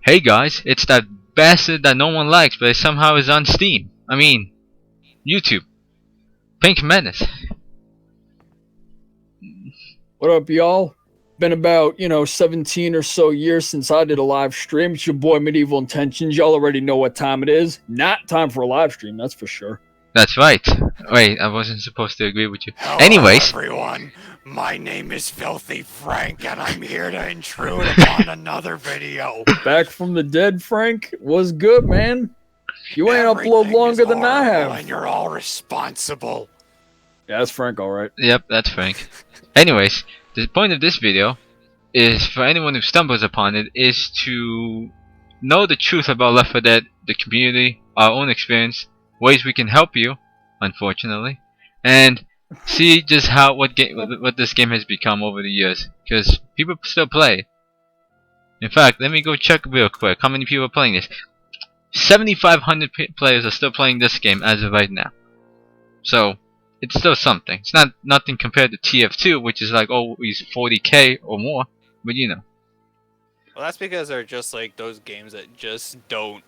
Hey guys, it's that bastard that no one likes, but it somehow is on Steam. I mean, YouTube. Pink Menace. What up, y'all? Been about, 17 or so years since I did a live stream. It's your boy Medieval Intentions. Y'all already know what time it is. Not time for a live stream, that's for sure. That's right. Wait, I wasn't supposed to agree with you. Hello, Anyways, everyone. My name is Filthy Frank, and I'm here to intrude upon another video. Back from the dead, Frank. Was good, man. You ain't Everything upload is longer than I horrible, have. and you're all responsible. Yeah, that's Frank, alright. yep, that's Frank. Anyways, the point of this video is for anyone who stumbles upon it is to know the truth about Left 4 Dead, the community, our own experience, ways we can help you, unfortunately, and see just what this game has become over the years, because people still play. In fact, let me go check real quick how many people are playing this. 7,500 players are still playing this game as of right now. So it's still something. It's not nothing compared to TF2, which is like always 40k or more, but you know. Well, that's because they're just like those games that just don't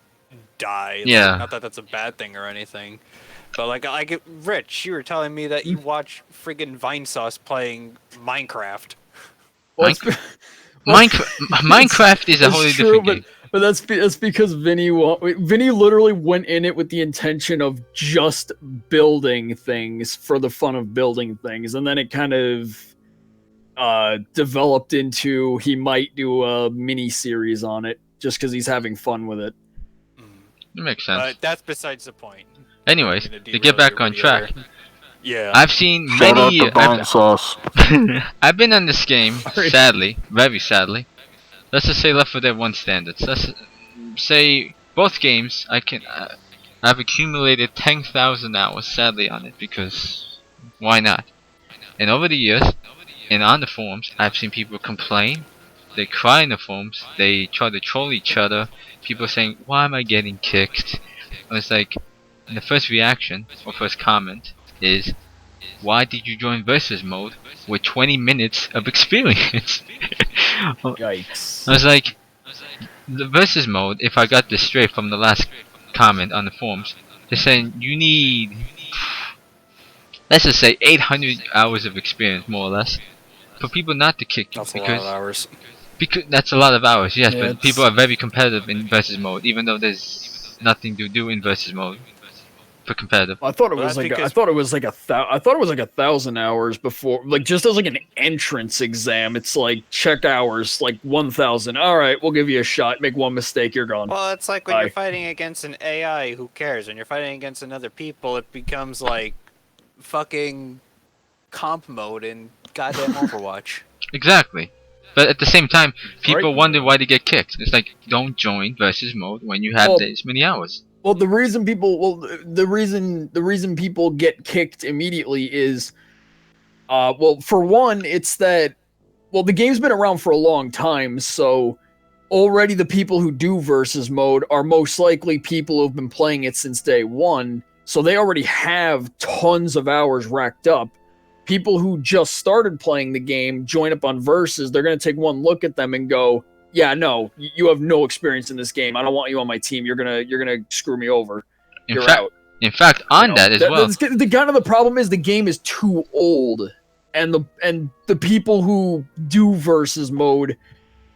die. Yeah. Like, not that that's a bad thing or anything, but like Rich, you were telling me that you watch friggin' Vinesauce playing Minecraft. Well, Minecraft is a wholly different game. But that's because Vinny literally went in it with the intention of just building things for the fun of building things, and then it kind of developed into he might do a mini series on it just because he's having fun with it. That makes sense. But that's besides the point. Anyways, to get back on track, yeah, I've seen Shout out many. to Vinesauce. I've been on this game, sadly, very sadly. Let's just say Left 4 Dead 1 standards. Let's say both games. I've accumulated 10,000 hours, sadly, on it because why not? And over the years, and on the forums, I've seen people complain. They cry in the forums. They try to troll each other. People saying, "Why am I getting kicked?" And it's like, and the first reaction or first comment is, "Why did you join versus mode with 20 minutes of experience?" Yikes. I was like, the versus mode, if I got this straight from the last comment on the forums, they're saying you need, let's just say 800 hours of experience, more or less, for people not to kick you. that's a lot of hours. Because that's a lot of hours, yes, Yeah, but people are very competitive in versus mode, even though there's nothing to do in versus mode for competitive. I thought it Well, was that's like because- I thought it was like 1,000 hours before, like just as like an entrance exam. It's like check hours, like 1,000. All right, we'll give you a shot. Make one mistake, you're gone. Well, it's like when Bye. you're fighting against an AI. Who cares? When you're fighting against another people, it becomes like fucking comp mode in goddamn Overwatch. Exactly. But at the same time, people Right. wonder why they get kicked. It's like, don't join versus mode when you have Well, this many hours. Well, the reason people get kicked immediately is, well, for one, it's that, well, the game's been around for a long time, so already the people who do versus mode are most likely people who've been playing it since day one, so they already have tons of hours racked up. People who just started playing the game join up on versus, they're going to take one look at them and go, yeah, no, you have no experience in this game. I don't want you on my team. You're gonna screw me over. You're out. In fact, on that as well. The kind of the problem is the game is too old, and the people who do versus mode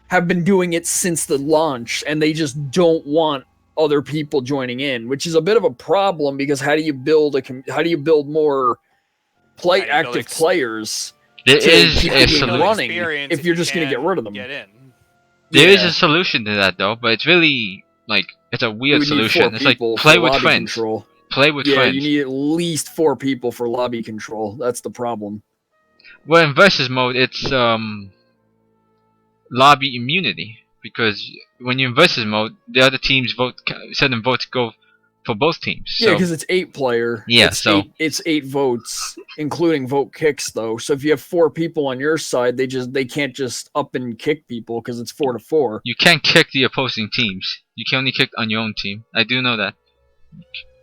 have been doing it since the launch, and they just don't want other people joining in, which is a bit of a problem because how do you build more active players? There to is keep a the game solution. running if you're just gonna get rid of them. Get in. There is Yeah. a solution to that though, but it's really like it's a You weird would need solution. 4 It's like people play for with lobby friends. control. Play with Yeah, friends. you need at least 4 people for lobby control. That's the problem. Well, in versus mode, it's lobby immunity because when you're in versus mode, the other teams certain votes go for both teams. Yeah, So because it's 8-player. Yeah, it's 8 votes, including vote kicks though. So if you have 4 people on your side, they can't just up and kick people because it's 4 to 4. you can't kick the opposing teams. You can only kick on your own team. I do know that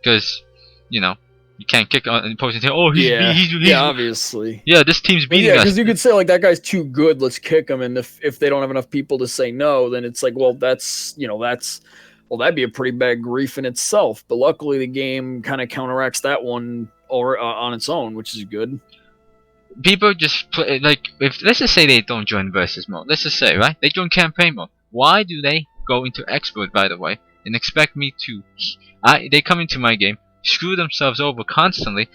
because you know You can't kick on the opposing team. Oh, he's yeah, obviously. yeah. This team's But beating yeah, us. because you could say like that guy's too good, let's kick him, and if they don't have enough people to say no, then it's like, well, that's well, that'd be a pretty bad grief in itself. But luckily, the game kind of counteracts that one on its own, which is good. People just play like if let's just say they don't join versus mode. Let's just say right, they join campaign mode. Why do they go into expert, by the way, and expect me to? They come into my game, screw themselves over constantly,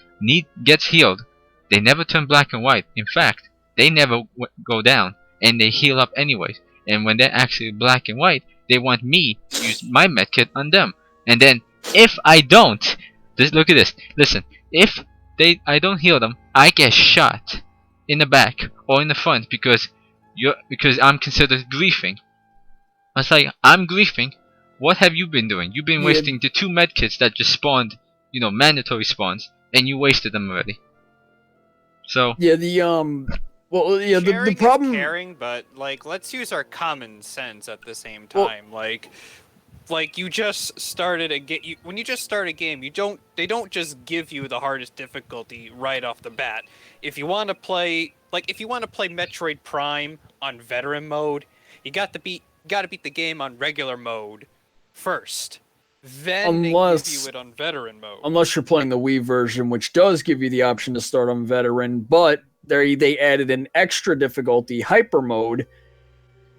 gets healed. They never turn black and white. In fact, they never go down, and they heal up anyways. And when they're actually black and white, they want me to use my medkit on them. And then if I don't, look at this. Listen, if I don't heal them, I get shot in the back or in the front because I'm considered griefing. I was like, I'm griefing. What have you been doing? You've been wasting the 2 medkits that just spawned, mandatory spawns, and you wasted them already. So yeah, the problem is caring, but like let's use our common sense at the same time. Like you just started a game. When you just start a game, they don't just give you the hardest difficulty right off the bat. If you want to play Metroid Prime on veteran mode, you got to beat the game on regular mode first. Then they give you it on veteran mode. Unless you're playing the Wii version, which does give you the option to start on veteran, but they added an extra difficulty, hyper mode,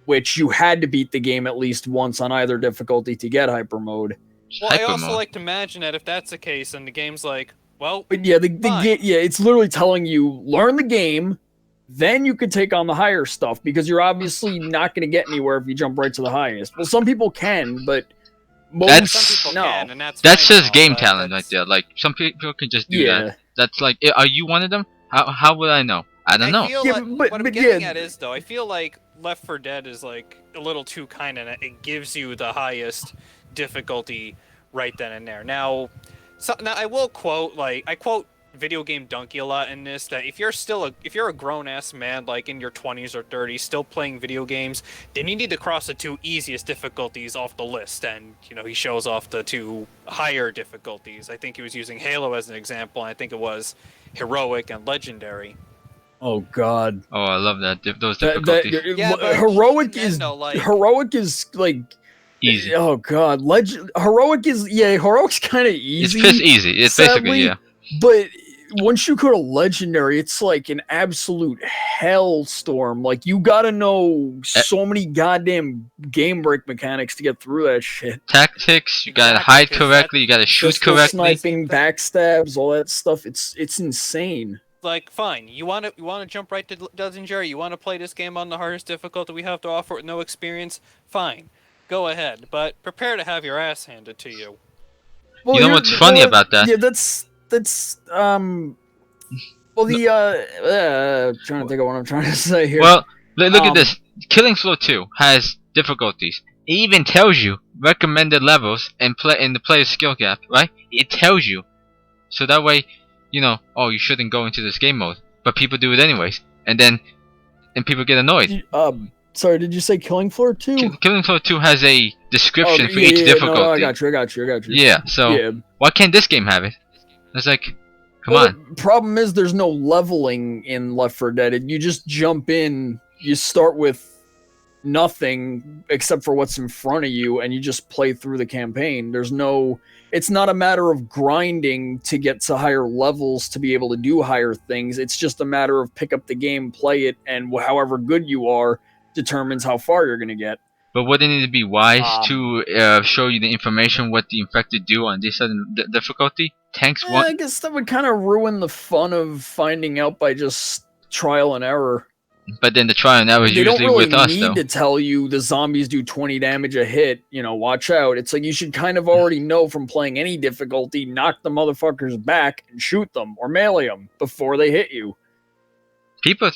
which you had to beat the game at least once on either difficulty to get hyper mode. Well, I also like to imagine that if that's the case, then the game's like, well, but yeah, it's literally telling you learn the game, then you can take on the higher stuff because you're obviously not going to get anywhere if you jump right to the highest. Well, some people can, but some people can, and that's just game talent right there. Like some people can just do that. That's like, are you one of them? How would I know? I don't know. What I'm getting at is though, I feel like Left 4 Dead is like a little too kind, and it gives you the highest difficulty right then and there. Now I will quote I quote Video Game Donkey a lot in this, that if you're a grown ass man like in your 20s or 30s still playing video games, then you need to cross the 2 easiest difficulties off the list. And he shows off the 2 higher difficulties. I think he was using Halo as an example, and I think it was heroic and legendary. Oh God! Oh, I love that. Those difficulties. Heroic is like easy. Oh God! Heroic's kind of easy. It's just easy. It's sadly, basically But once you go to legendary, it's like an absolute hellstorm. Like you gotta know so many goddamn game break mechanics to get through that shit. Tactics. You gotta hide correctly. You gotta shoot correctly. Sniping, backstabs, all that stuff. It's insane. Like, fine, you want to jump right to Legendary, you want to play this game on the hardest difficulty we have to offer with no experience, fine, go ahead, but prepare to have your ass handed to you. Well, you know what's funny about that? Yeah, that's well, trying to think of what I'm trying to say here. Well, look at this. Killing Floor 2 has difficulties. It even tells you recommended levels and in the player's skill gap, right? It tells you, so that way. Oh, you shouldn't go into this game mode, but people do it anyways, and people get annoyed. Sorry, did you say Killing Floor 2? Killing Floor 2 has a description for each difficulty. No, I got you. Yeah, so why can't this game have it? It's like, come on. The problem is there's no leveling in Left 4 Dead. You just jump in, you start with nothing except for what's in front of you, and you just play through the campaign. It's not a matter of grinding to get to higher levels to be able to do higher things. It's just a matter of pick up the game, play it, and however good you are determines how far you're going to get. But wouldn't it be wise to show you the information what the infected do on this difficulty? I guess that would kind of ruin the fun of finding out by just trial and error. But then the trial and error is usually with us, though. They don't really need to tell you the zombies do 20 damage a hit. Watch out. It's like you should kind of already know from playing any difficulty, knock the motherfuckers back and shoot them or melee them before they hit you. People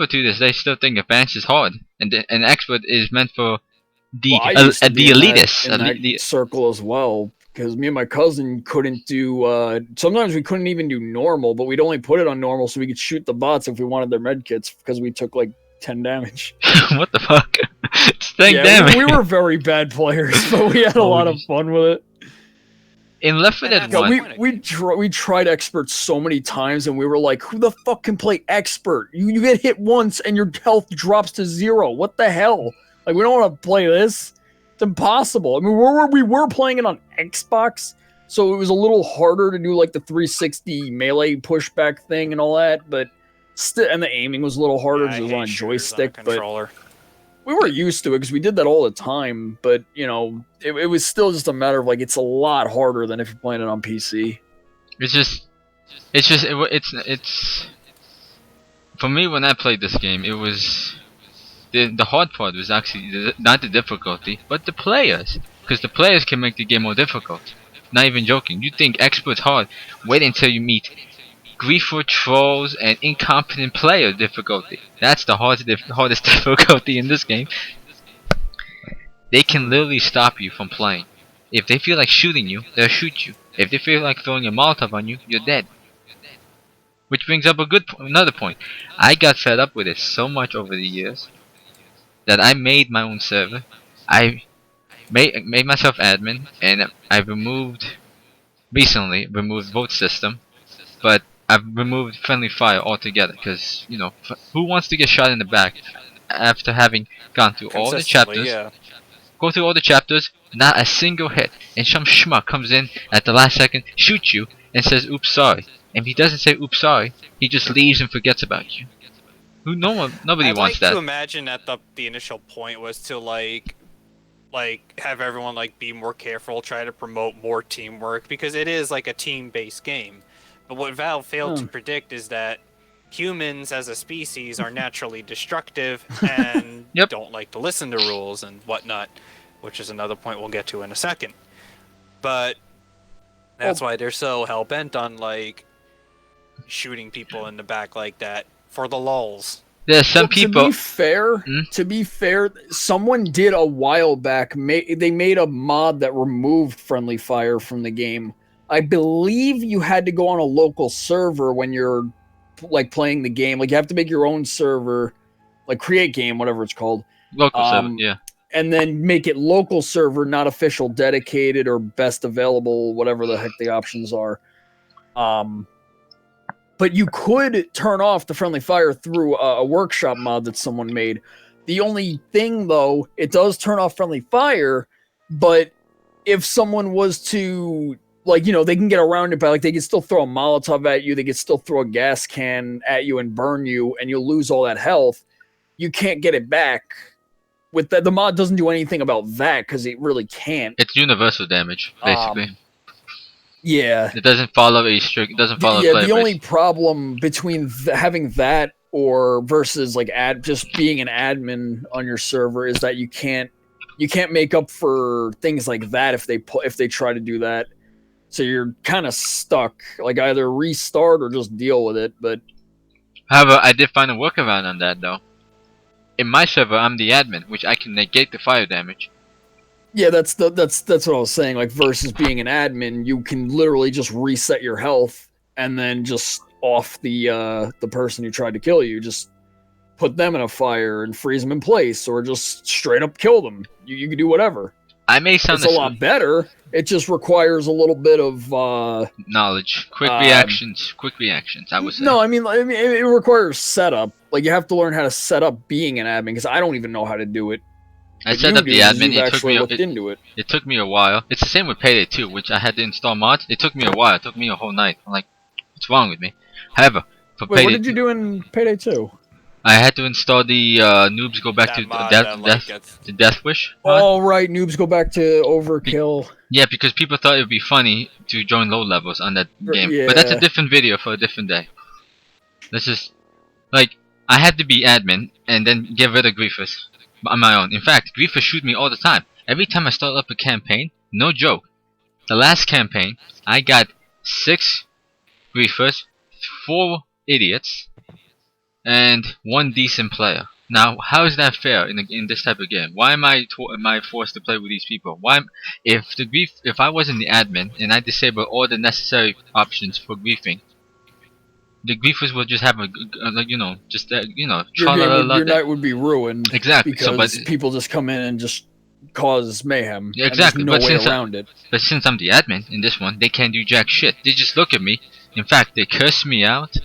do this. They still think advanced is hard, and expert is meant for the elitists. In that circle as well. Because me and my cousin couldn't do, sometimes we couldn't even do normal, but we'd only put it on normal so we could shoot the bots if we wanted their medkits, because we took like 10 damage. What the fuck? It's 10 damage. We were very bad players, but we had a lot of fun with it. In Left 4 And Dead that's Yeah, 1, we tried expert so many times, and we were like, "Who the fuck can play expert? You get hit once, and your health drops to 0. What the hell? Like, we don't want to play this. It's impossible. I mean, we were playing it on Xbox, so it was a little harder to do like the 360 melee pushback thing and all that, but still, and the aiming was a little harder Yeah, because I it was hate on a shooters joystick. on a But controller. we were used to it because we did that all the time. But you know, it was still just a matter of like it's a lot harder than if you're playing it on PC. it's just, it's. For me, when I played this game, it was the hard part was actually not the difficulty, but the players, because the players can make the game more difficult. Not even joking. You think expert's hard? Wait until you meet griefer trolls and incompetent player difficulty. That's the hardest difficulty in this game. They can literally stop you from playing. If they feel like shooting you, they'll shoot you. If they feel like throwing a Molotov on you, you're dead. Which brings up another point. I got fed up with it so much over the years that I made my own server. I made myself admin, and I recently removed vote system, but I've removed friendly fire altogether because, you know, who wants to get shot in the back after having gone through all the Consistently, chapters? yeah. Go through all the chapters, not a single hit, and some schmuck comes in at the last second, shoots you, and says oops sorry. And if he doesn't say oops sorry, he just leaves and forgets about you. Nobody I'd wants like that. to imagine that the initial point was to like have everyone like be more careful, try to promote more teamwork because it is like a team-based game. But what Valve failed to predict is that humans as a species are naturally destructive and Yep. don't like to listen to rules and whatnot, which is another point we'll get to in a second. But that's why they're so hell-bent on like shooting people in the back like that for the lulz. There's some Well, people. To be fair, someone did a while back. They made a mod that removed friendly fire from the game. I believe you had to go on a local server when you're like playing the game. Like you have to make your own server, like create game, whatever it's called. Local server, yeah. And then make it local server, not official dedicated or best available, whatever the heck the options are. But you could turn off the friendly fire through a workshop mod that someone made. The only thing, though, it does turn off friendly fire, but if someone was to, like, you know, they can get around it by, like, they can still throw a Molotov at you, they can still throw a gas can at you and burn you, and you'll lose all that health. You can't get it back. With that, the mod doesn't do anything about that, because it really can't. It's universal damage, basically. Yeah. It doesn't follow a strict. It doesn't follow. Yeah, the only problem between having that or versus like just being an admin on your server is that you can't make up for things like that if they try to do that. So you're kind of stuck. Like either restart or just deal with it. But However, I did find a workaround on that though. In my server, I'm the admin, which I can negate the fire damage. yeah, that's what I was saying. Like versus being an admin, you can literally just reset your health and then just off the person who tried to kill you. Just put them in a fire and freeze them in place, or just straight up kill them. You can do whatever. I may sound It's a lot better. It just requires a little bit of knowledge, quick reactions. I would say. No, I mean it requires setup. Like you have to learn how to set up being an admin because I don't even know how to do it. I But set you up do, the 'cause admin. you've It took actually me. looked into it. It took me a while. It's the same with Payday 2, which I had to install mods. It took me a while. It took me a whole night. I'm like, what's wrong with me? However, for Wait, Payday what did you 2, do in Payday 2? I had to install the noobs go back That to mod that, like, the Death Wish mod. All right, noobs go back to overkill. Yeah, because people thought it would be funny to join low levels on that game. Yeah. But that's a different video for a different day. This is like I had to be admin and then get rid of griefers on my own. In fact, griefers shoot me all the time. Every time I start up a campaign, no joke. The last campaign, I got 6 griefers, 4 idiots, and 1 decent player. Now, how is that fair in this type of game? Why am I forced to play with these people? If I wasn't the admin and I disabled all the necessary options for griefing, the griefers would just have Your night would be ruined. Exactly. Because people just come in and just cause mayhem. Yeah, and there's exactly, no but way since around it. But since I'm the admin in this one, they can't do jack shit. They just look at me. In fact, they curse me out.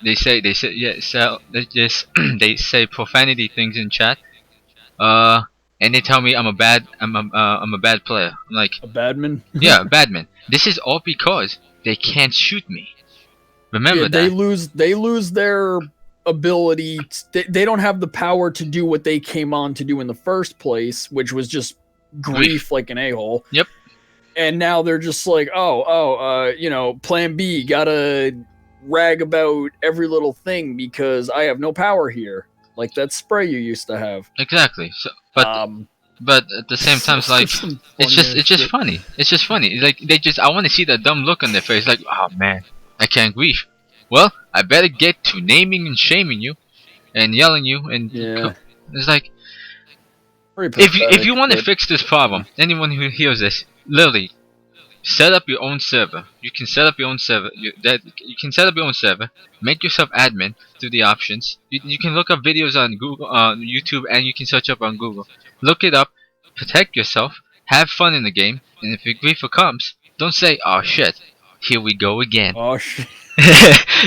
They say, yeah, so they just they say profanity things in chat. Uh, and they tell me I'm a bad player. I'm like, A badman. yeah, bad man. This is all because they can't shoot me. Remember Yeah, that. they lose their ability. They don't have the power to do what they came on to do in the first place, which was just grief like an a-hole. Yep. And now they're just like, plan B, gotta rag about every little thing because I have no power here. Like that spray you used to have. Exactly. So, but at the same time, it's like it's just funny. It's just funny. Like I want to see that dumb look on their face. Like, oh man, I can't grief. Well, I better get to naming and shaming you, and yelling you, and Yeah. it's like Very if you want to pathetic, fix this problem, anyone who hears this, literally set up your own server. You can set up your own server. You can set up your own server. Make yourself admin through the options. You can look up videos on Google, YouTube, and you can search up on Google. Look it up. Protect yourself. Have fun in the game. And if your griefer comes, don't say, "Oh shit, here we go again." Oh shit.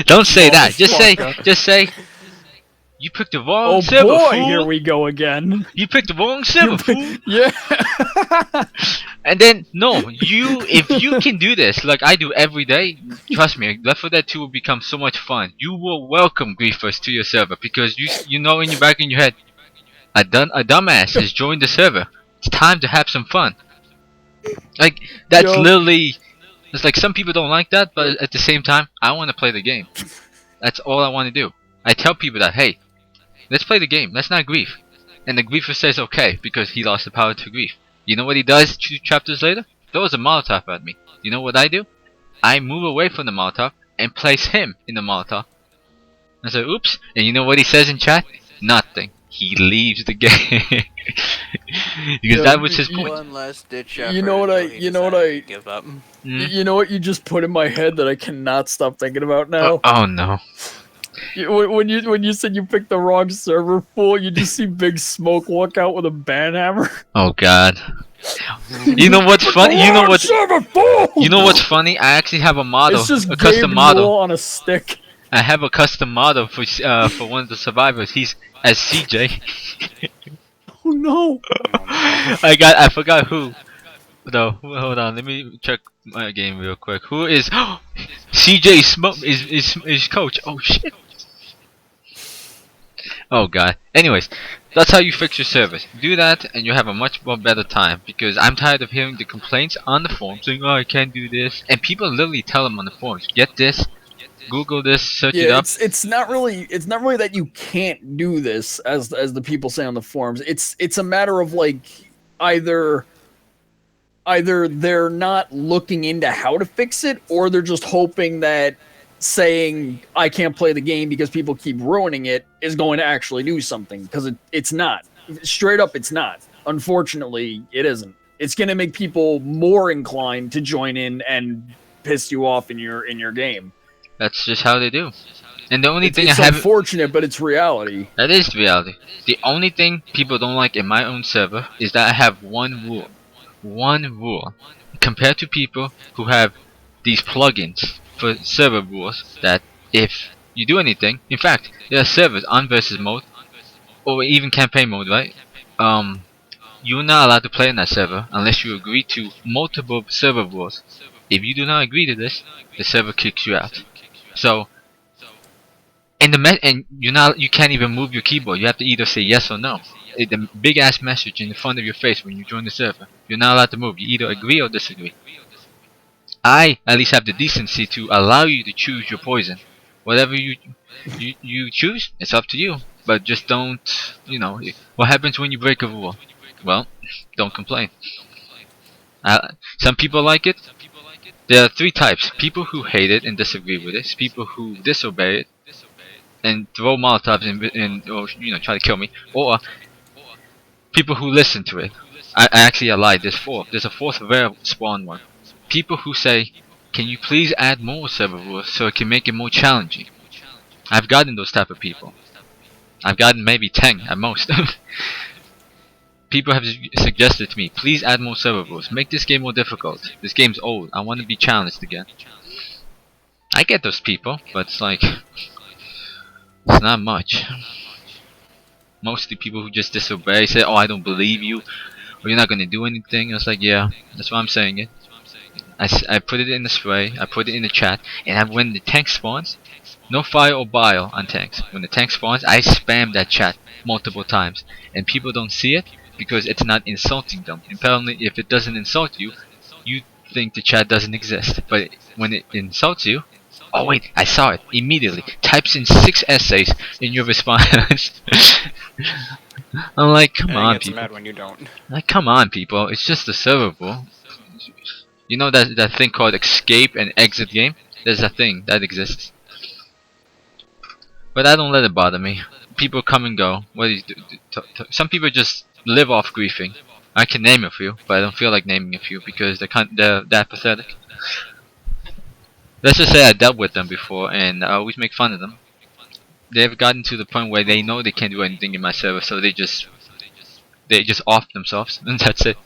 Don't say that. Motherfucker. Just say, you picked the wrong Oh server, boy, fool. here we go again. You picked the wrong server, fool. Yeah. And then if you can do this like I do every day, trust me, Left 4 Dead 2 will become so much fun. You will welcome griefers to your server because you know in your back in your head, a dumbass has joined the server. It's time to have some fun. Like that's Yo. literally. It's like some people don't like that, but at the same time, I want to play the game. That's all I want to do. I tell people that, hey, let's play the game. Let's not grief. And the griefer says okay because he lost the power to grief. You know what he does 2 chapters later? Throws a Molotov at me. You know what I do? I move away from the Molotov and place him in the Molotov. I say, oops. And you know what he says in chat? Nothing. He leaves the game. Because that was his point. One last ditch You know what I give up. You know what you just put in my head that I cannot stop thinking about now? Oh no. When you said you picked the wrong server, fool, you just see Big Smoke walk out with a banhammer. Oh god. You know what's funny? You know what? Server, fool! You know what's funny? I actually have a model, It's just a Gabe custom model. Newell on a stick. I have a custom model for one of the survivors. He's as CJ. Oh no! I forgot who. No, hold on. Let me check my game real quick. Who is CJ Smoke? Is coach? Oh shit. Oh god. Anyways, that's how you fix your service. Do that and you have a much more better time because I'm tired of hearing the complaints on the forums saying, "Oh, I can't do this," and people literally tell them on the forums, "Get this, Google this, search it Yeah, up." it's not really that you can't do this as the people say on the forums. It's a matter of like either they're not looking into how to fix it or they're just hoping that saying I can't play the game because people keep ruining it is going to actually do something because it's not. Straight up it's not. Unfortunately, it isn't. It's going to make people more inclined to join in and piss you off in your game. That's just how they do. And the only thing It's I have unfortunate, but it's reality. that is reality. The only thing people don't like in my own server is that I have one rule. One rule. Compared to people who have these plugins for server rules that if you do anything, in fact, there are servers on versus mode or even campaign mode, right? You're not allowed to play in that server unless you agree to multiple server rules. If you do not agree to this, the server kicks you out. So, and you can't even move your keyboard. You have to either say yes or no. The big ass message in the front of your face when you join the server. You're not allowed to move. You either agree or disagree. I at least have the decency to allow you to choose your poison. Whatever you choose, it's up to you. But just don't, what happens when you break a rule? Well, don't complain. Some people like it. There are 3 types: people who hate it and disagree with it, people who disobey it and throw Molotovs or try to kill me, or people who listen to it. I lied. There's 4. There's a 4th rare spawn one. People who say, "Can you please add more server rules so it can make it more challenging?" I've gotten those type of people. I've gotten maybe 10 at most. People have suggested to me, please add more server rules. Make this game more difficult. This game's old. I want to be challenged again. I get those people, but it's like, it's not much. Mostly people who just disobey, say, oh, I don't believe you, or you're not going to do anything. I was like, yeah, that's why I'm saying it. I put it in the spray, I put it in the chat, and when the tank spawns, no fire or bile on tanks. When the tank spawns, I spam that chat multiple times, and people don't see it because it's not insulting them. Apparently, if it doesn't insult you, you think the chat doesn't exist. But when it insults you, oh wait, I saw it immediately. Types in 6 essays in your response. I'm like, come And on, gets people. mad when you don't. Like, come on, people. It's just a server rule. You know that thing called escape and exit game? There's a thing that exists. But I don't let it bother me. People come and go. What do you do? Some people just live off griefing. I can name a few, but I don't feel like naming a few because they're that pathetic. Let's just say I dealt with them before, and I always make fun of them. They've gotten to the point where they know they can't do anything in my server, so they just off themselves, and that's it.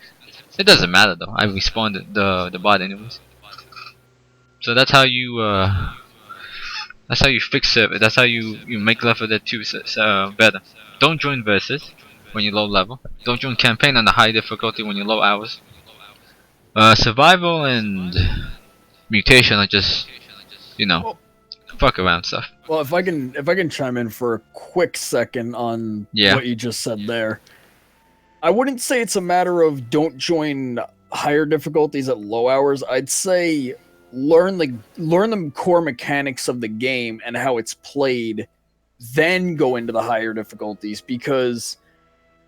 It doesn't matter though. I respawned the bot anyways. So that's how you fix it. That's how you make Left 4 Dead 2 better. Don't join versus when you're low level. Don't join campaign on the high difficulty when you're low hours. Survival and mutation are just, you know, fuck around stuff. Well, if I can chime in for a quick second on what you just said there. I wouldn't say it's a matter of don't join higher difficulties at low hours. I'd say learn the core mechanics of the game and how it's played, then go into the higher difficulties, because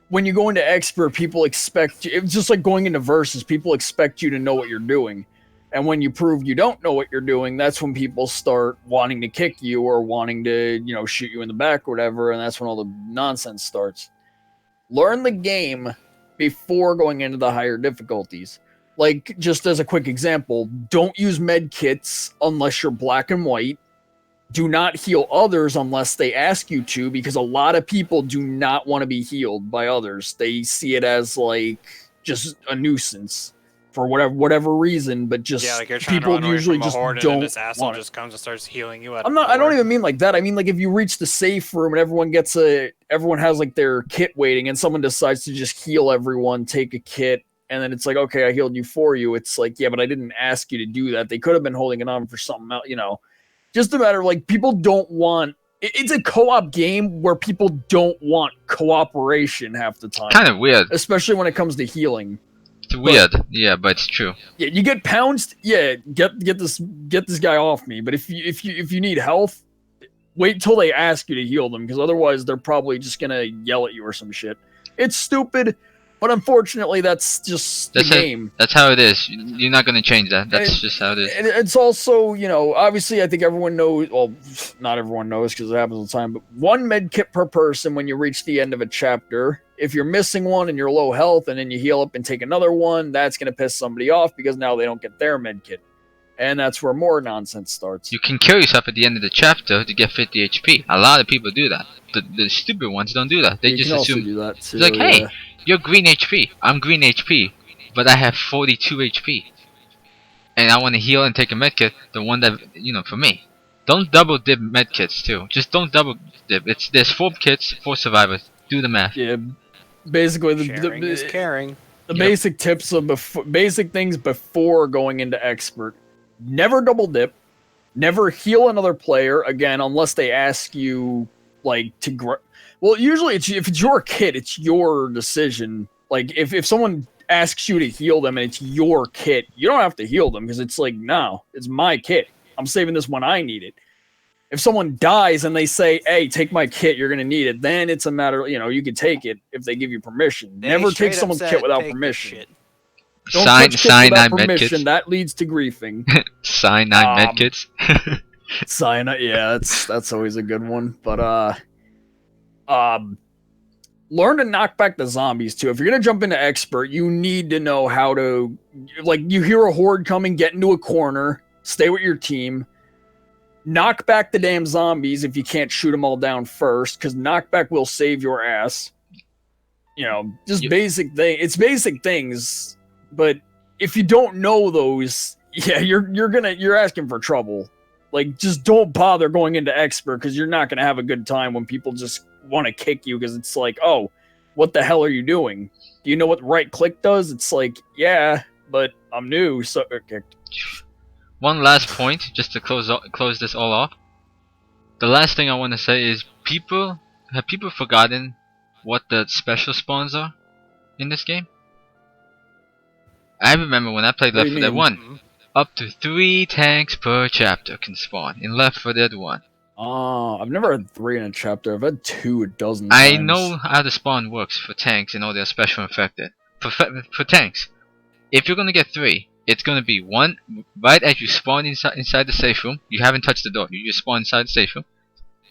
when you go into expert, people expect you, it's just like going into versus, people expect you to know what you're doing. And when you prove you don't know what you're doing, that's when people start wanting to kick you or wanting to, you know, shoot you in the back or whatever, and that's when all the nonsense starts. Learn the game before going into the higher difficulties. Like, just as a quick example, don't use med kits unless you're black and white. Do not heal others unless they ask you to, because a lot of people do not want to be healed by others. They see it as, like, just a nuisance for whatever reason, but just like you're trying to people run away usually from a just horde don't and then this asshole want it. just comes and starts healing you out. I don't even mean like that. I mean, like, if you reach the safe room and everyone has like their kit waiting, and someone decides to just heal everyone, take a kit, and then it's like, okay, I healed you for you. It's like, yeah, but I didn't ask you to do that. They could have been holding it on for something else, you know. Just a matter of, like, people don't want. It's a co-op game where people don't want cooperation half the time. Kind of weird. Especially when it comes to healing. It's weird, yeah, but it's true. Yeah, you get pounced. Yeah, get this guy off me. But if you need health, wait till they ask you to heal them, because otherwise they're probably just gonna yell at you or some shit. It's stupid, but unfortunately that's just the game. That's how it is. You're not gonna change that. That's just how it is. And it's also, you know, obviously I think everyone knows. Well, not everyone knows because it happens all the time. But one med kit per person when you reach the end of a chapter. If you're missing one and you're low health and then you heal up and take another one, that's going to piss somebody off because now they don't get their med kit. And that's where more nonsense starts. You can kill yourself at the end of the chapter to get 50 HP. A lot of people do that. The stupid ones don't do that. They you just can assume. Also do that too, it's like, hey, you're green HP. I'm green HP. But I have 42 HP. And I want to heal and take a med kit. The one that, you know, for me. Don't double dip med kits too. Just don't double dip. There's 4 kits, 4 survivors. Do the math. Yeah. Basically, Sharing is caring. The basic tips of basic things before going into expert: never double dip, never heal another player again unless they ask you like to. Well, usually if it's your kit, it's your decision. Like if someone asks you to heal them and it's your kit, you don't have to heal them because it's like, no, it's my kit. I'm saving this when I need it. If someone dies and they say, hey, take my kit, you're going to need it, then it's a matter, you know, you can take it if they give you permission. Never take someone's kit without permission. Don't touch kits without permission. That leads to griefing. Sign 9 medkits. Cyanide, yeah, that's always a good one. But learn to knock back the zombies too. If you're going to jump into expert, you need to know how to, like, you hear a horde coming, get into a corner, stay with your team. Knock back the damn zombies if you can't shoot them all down first, because knockback will save your ass. You know, just You- basic thing. It's basic things, but if you don't know those, yeah, you're asking for trouble. Like, just don't bother going into expert because you're not gonna have a good time when people just want to kick you because it's like, oh, what the hell are you doing? Do you know what right click does? It's like, yeah, but I'm new, so okay. One last point, just to close this all off. The last thing I want to say is have people forgotten what the special spawns are in this game? I remember when I played What do Left you 4 Dead mean? 1, Mhm. up to 3 tanks per chapter can spawn in Left 4 Dead 1. I've never had 3 in a chapter. I've had 2 a dozen I times. know how the spawn works for tanks and all their special infected. For tanks, if you're gonna get 3, it's gonna be one right as you spawn inside the safe room. You haven't touched the door. You just spawn inside the safe room.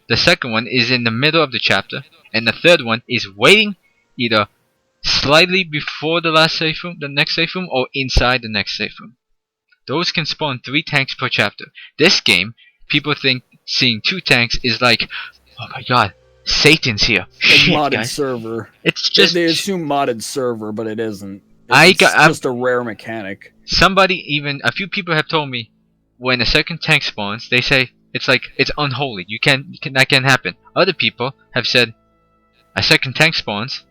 The second one is in the middle of the chapter, and the third one is waiting either slightly before the next safe room, or inside the next safe room. Those can spawn 3 tanks per chapter. This game, people think seeing 2 tanks is like, oh my god, Satan's here. Like Shit, modded guys. server. It's They, just they assume modded server, but it isn't. I'm- Just a rare mechanic. a few people have told me when a second tank spawns, they say it's like it's unholy. That can't happen. Other people have said a second tank spawns.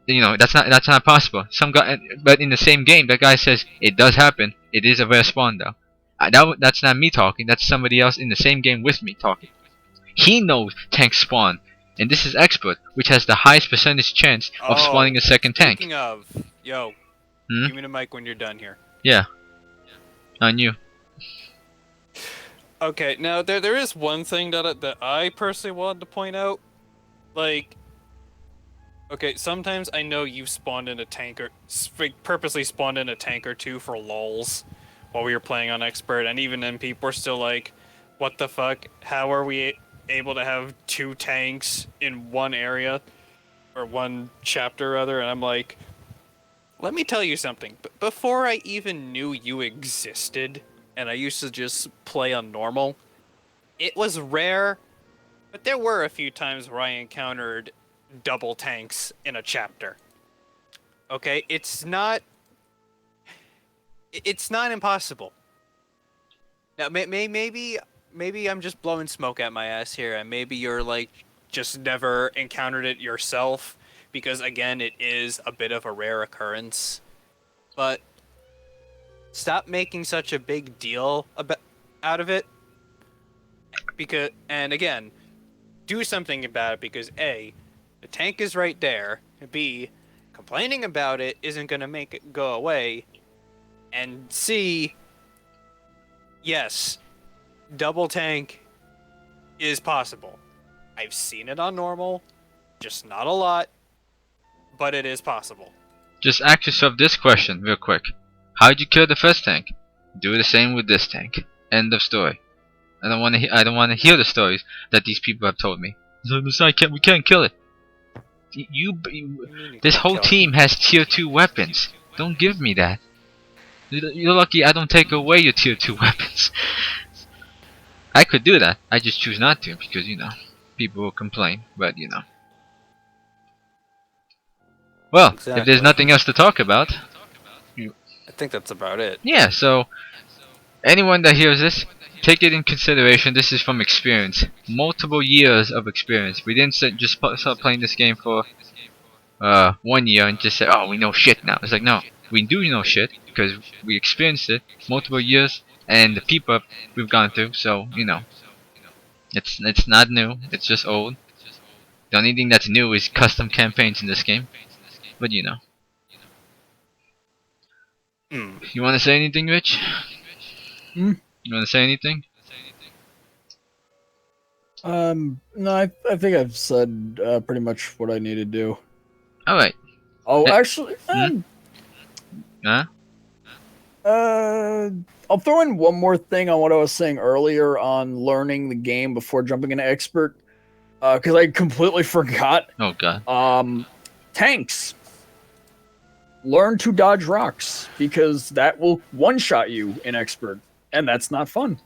You know, that's not possible. Some guy, but in the same game, that guy says it does happen. It is a rare spawn though. That's not me talking. That's somebody else in the same game with me talking. He knows tanks spawn, and this is expert, which has the highest percentage chance of spawning a second tank. Speaking of, yo, Hmm? give me the mic when you're done here. Yeah, on you. Okay, now there is one thing that I personally wanted to point out. Like, okay, sometimes I know you've spawned in a tank or purposely spawned in a tank or two for lulz while we were playing on expert, and even then people were still like, "What the fuck? How are we able to have 2 tanks in one area or one chapter rather?" And I'm like, let me tell you something. Before I even knew you existed, and I used to just play on normal, it was rare, but there were a few times where I encountered double tanks in a chapter. Okay, it's not impossible. Now, maybe I'm just blowing smoke at my ass here, and maybe you're like just never encountered it yourself, because again, it is a bit of a rare occurrence. But stop making such a big deal out of it, and again, do something about it, because A, the tank is right there, B, complaining about it isn't going to make it go away, and C, yes, double tank is possible. I've seen it on normal, just not a lot, but it is possible. Just ask yourself this question real quick. How'd you kill the first tank? Do the same with this tank. End of story. I don't want to hear the stories that these people have told me. We can't kill it. This whole team has tier 2 weapons. Don't give me that. You're lucky I don't take away your tier 2 weapons. I could do that. I just choose not to because, you know, people will complain. But, you know. Well, if Exactly. there's nothing else to talk about, I think that's about it. yeah, so anyone that hears this, take it in consideration. This is from experience. Multiple years of experience. We didn't just start playing this game for 1 year and just say, oh, we know shit now. It's like, no, we do know shit because we experienced it multiple years and the people we've gone through. So, you know, it's not new. It's just old. The only thing that's new is custom campaigns in this game. But, you know. You want to say anything, Rich? Hmm? You want to say anything? No, I think I've said pretty much what I need to do. Alright. Oh, Hey. actually, Huh? I'll throw in one more thing on what I was saying earlier on learning the game before jumping into expert, because I completely forgot. Oh, God. Tanks. Learn to dodge rocks because that will one-shot you in expert, and that's not fun.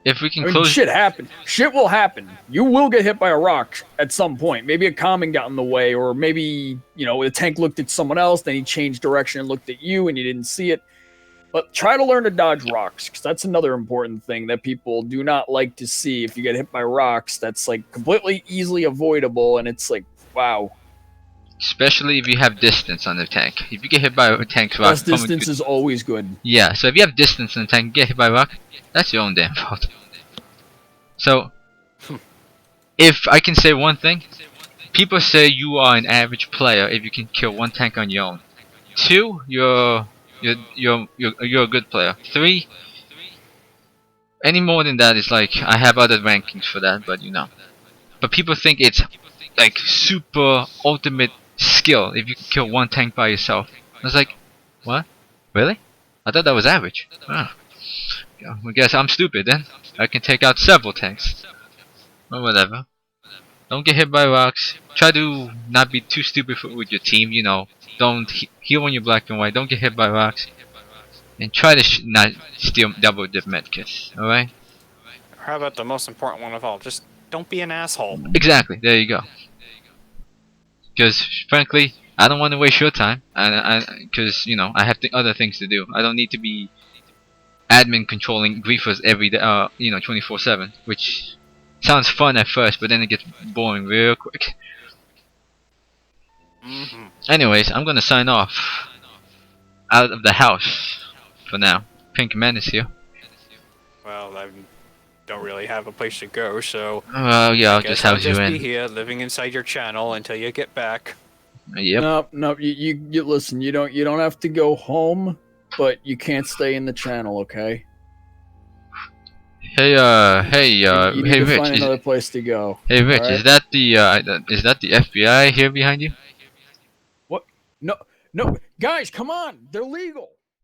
if we can I mean, close. shit happened. Shit will happen. You will get hit by a rock at some point. Maybe a common got in the way, or maybe, you know, the tank looked at someone else, then he changed direction and looked at you and you didn't see it. But try to learn to dodge rocks, because that's another important thing that people do not like to see. If you get hit by rocks, that's like completely easily avoidable, and it's like, wow. Especially if you have distance on the tank. If you get hit by a tank's rock, Less distance is always good. yeah. So if you have distance on the tank, get hit by a rock, that's your own damn fault. So, if I can say one thing, people say you are an average player if you can kill one tank on your own. 2, you're a good player. 3, any more than that is like, I have other rankings for that, but you know. But people think it's like super ultimate skill if you can kill one tank by yourself. I was like, what? Really? I thought that was average. Oh. I guess I'm stupid then. I can take out several tanks. Or whatever. Don't get hit by rocks. Try to not be too stupid with your team, you know. Don't heal when you're black and white. Don't get hit by rocks. And try to not steal double dip medkits, alright? Or how about the most important one of all? Just don't be an asshole. Exactly, there you go. Because, frankly, I don't want to waste your time. Because, you know, I have other things to do. I don't need to be admin controlling griefers every day, you know, 24/7. Which sounds fun at first, but then it gets boring real quick. Anyways, I'm gonna sign off. Out of the house. For now. Pink Man is here. Well, I don't really have a place to go, so Yeah, I'll guess just I'll house you just be in. here, living inside your channel until you get back. Yep. No, you listen. You don't have to go home, but you can't stay in the channel, okay? Hey, You need hey to Rich, find another place to go. hey Rich, alright? is that the FBI here behind you? What? No, guys, come on! They're legal.